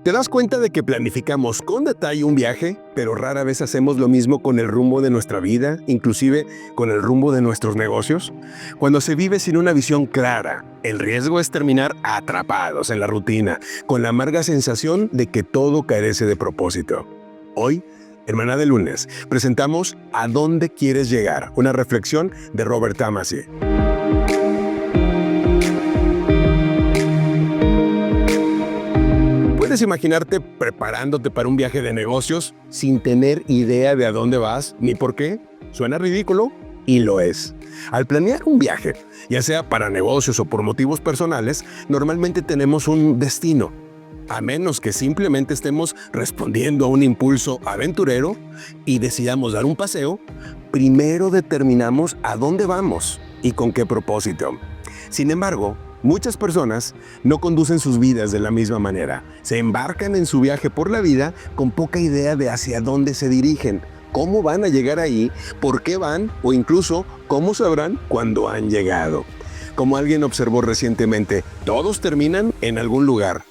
¿Te das cuenta de que planificamos con detalle un viaje, pero rara vez hacemos lo mismo con el rumbo de nuestra vida, inclusive con el rumbo de nuestros negocios? Cuando se vive sin una visión clara, el riesgo es terminar atrapados en la rutina, con la amarga sensación de que todo carece de propósito. Hoy, en Maná de Lunes, presentamos ¿A dónde quieres llegar? Una reflexión de Robert Tamasi. ¿Puedes imaginarte preparándote para un viaje de negocios sin tener idea de a dónde vas ni por qué? Suena ridículo y lo es. Al planear un viaje, ya sea para negocios o por motivos personales, normalmente tenemos un destino. A menos que simplemente estemos respondiendo a un impulso aventurero y decidamos dar un paseo, primero determinamos a dónde vamos y con qué propósito. Sin embargo, muchas personas no conducen sus vidas de la misma manera. Se embarcan en su viaje por la vida con poca idea de hacia dónde se dirigen, cómo van a llegar ahí, por qué van o incluso cómo sabrán cuándo han llegado. Como alguien observó recientemente, todos terminan en algún lugar,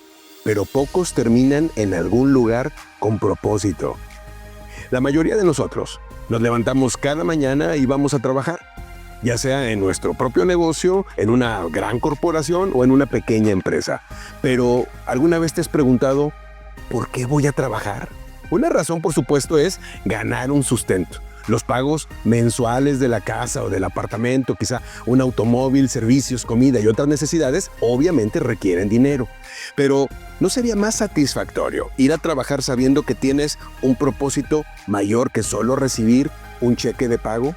pero pocos terminan en algún lugar con propósito. La mayoría de nosotros nos levantamos cada mañana y vamos a trabajar, ya sea en nuestro propio negocio, en una gran corporación o en una pequeña empresa. Pero, ¿alguna vez te has preguntado por qué voy a trabajar? Una razón, por supuesto, es ganar un sustento. Los pagos mensuales de la casa o del apartamento, quizá un automóvil, servicios, comida y otras necesidades, obviamente requieren dinero. Pero, ¿no sería más satisfactorio ir a trabajar sabiendo que tienes un propósito mayor que solo recibir un cheque de pago?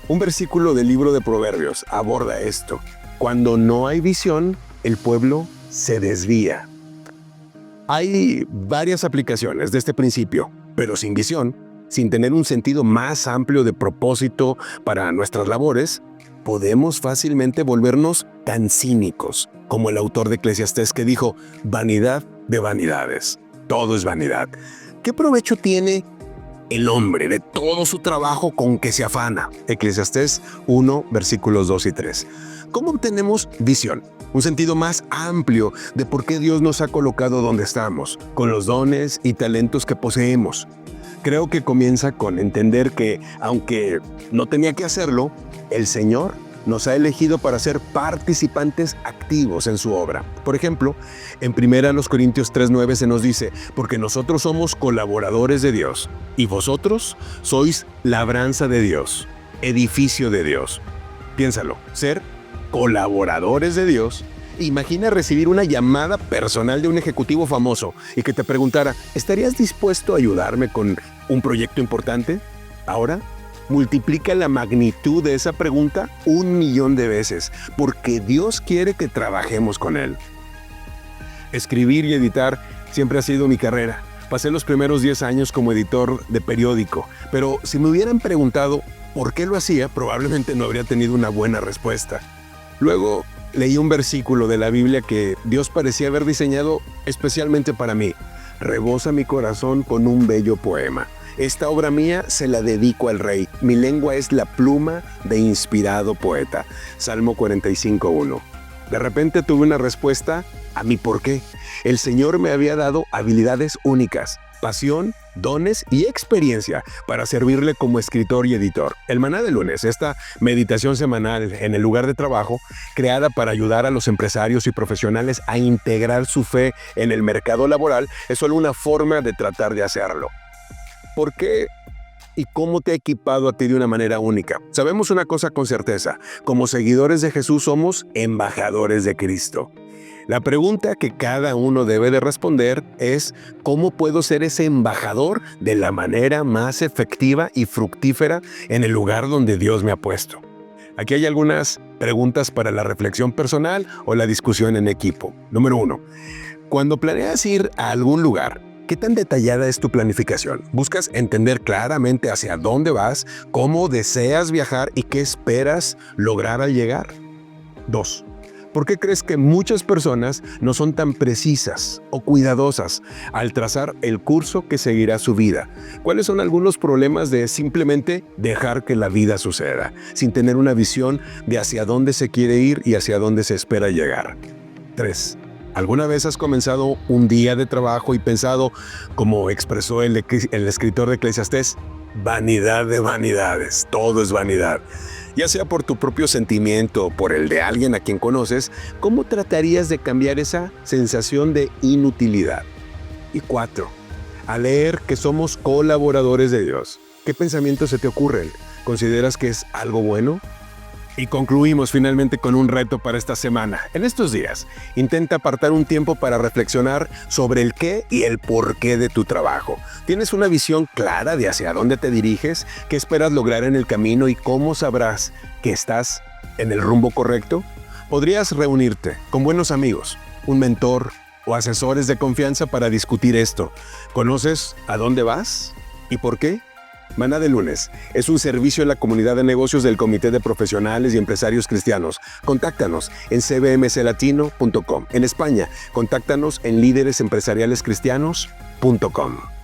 Un versículo del libro de Proverbios aborda esto. Cuando no hay visión, el pueblo se desvía. Hay varias aplicaciones de este principio, pero sin visión, sin tener un sentido más amplio de propósito para nuestras labores, podemos fácilmente volvernos tan cínicos como el autor de Eclesiastés que dijo, vanidad de vanidades, todo es vanidad. ¿Qué provecho tiene el hombre de todo su trabajo con que se afana? Eclesiastés 1, versículos 2 y 3. ¿Cómo obtenemos visión? Un sentido más amplio de por qué Dios nos ha colocado donde estamos, con los dones y talentos que poseemos. Creo que comienza con entender que, aunque no tenía que hacerlo, el Señor nos ha elegido para ser participantes activos en su obra. Por ejemplo, en 1 Corintios 3:9 se nos dice, porque nosotros somos colaboradores de Dios, y vosotros sois labranza de Dios, edificio de Dios. Piénsalo, ser colaboradores de Dios. Imagina recibir una llamada personal de un ejecutivo famoso y que te preguntara, ¿estarías dispuesto a ayudarme con un proyecto importante? Ahora, multiplica la magnitud de esa pregunta 1,000,000 de veces, porque Dios quiere que trabajemos con Él. Escribir y editar siempre ha sido mi carrera. Pasé los primeros 10 años como editor de periódico, pero si me hubieran preguntado por qué lo hacía, probablemente no habría tenido una buena respuesta. Luego, leí un versículo de la Biblia que Dios parecía haber diseñado especialmente para mí. Rebosa mi corazón con un bello poema. Esta obra mía se la dedico al Rey. Mi lengua es la pluma de inspirado poeta. Salmo 45:1. De repente tuve una respuesta a mi por qué. El Señor me había dado habilidades únicas, pasión, dones y experiencia para servirle como escritor y editor. El Maná de Lunes, esta meditación semanal en el lugar de trabajo, creada para ayudar a los empresarios y profesionales a integrar su fe en el mercado laboral, es solo una forma de tratar de hacerlo. ¿Por qué y cómo te ha equipado a ti de una manera única? Sabemos una cosa con certeza, como seguidores de Jesús somos embajadores de Cristo. La pregunta que cada uno debe de responder es ¿cómo puedo ser ese embajador de la manera más efectiva y fructífera en el lugar donde Dios me ha puesto? Aquí hay algunas preguntas para la reflexión personal o la discusión en equipo. Número 1. Cuando planeas ir a algún lugar, ¿qué tan detallada es tu planificación? ¿Buscas entender claramente hacia dónde vas, cómo deseas viajar y qué esperas lograr al llegar? 2. ¿Por qué crees que muchas personas no son tan precisas o cuidadosas al trazar el curso que seguirá su vida? ¿Cuáles son algunos problemas de simplemente dejar que la vida suceda, sin tener una visión de hacia dónde se quiere ir y hacia dónde se espera llegar? 3. ¿Alguna vez has comenzado un día de trabajo y pensado, como expresó el escritor de Eclesiastés, vanidad de vanidades, todo es vanidad? Ya sea por tu propio sentimiento o por el de alguien a quien conoces, ¿cómo tratarías de cambiar esa sensación de inutilidad? Y 4. Al leer que somos colaboradores de Dios, ¿qué pensamientos se te ocurren? ¿Consideras que es algo bueno? Y concluimos finalmente con un reto para esta semana. En estos días, intenta apartar un tiempo para reflexionar sobre el qué y el por qué de tu trabajo. ¿Tienes una visión clara de hacia dónde te diriges? ¿Qué esperas lograr en el camino y cómo sabrás que estás en el rumbo correcto? Podrías reunirte con buenos amigos, un mentor o asesores de confianza para discutir esto. ¿Conoces a dónde vas y por qué? Maná de Lunes es un servicio en la comunidad de negocios del Comité de Profesionales y Empresarios Cristianos. Contáctanos en cbmclatino.com. En España, contáctanos en líderesempresarialescristianos.com.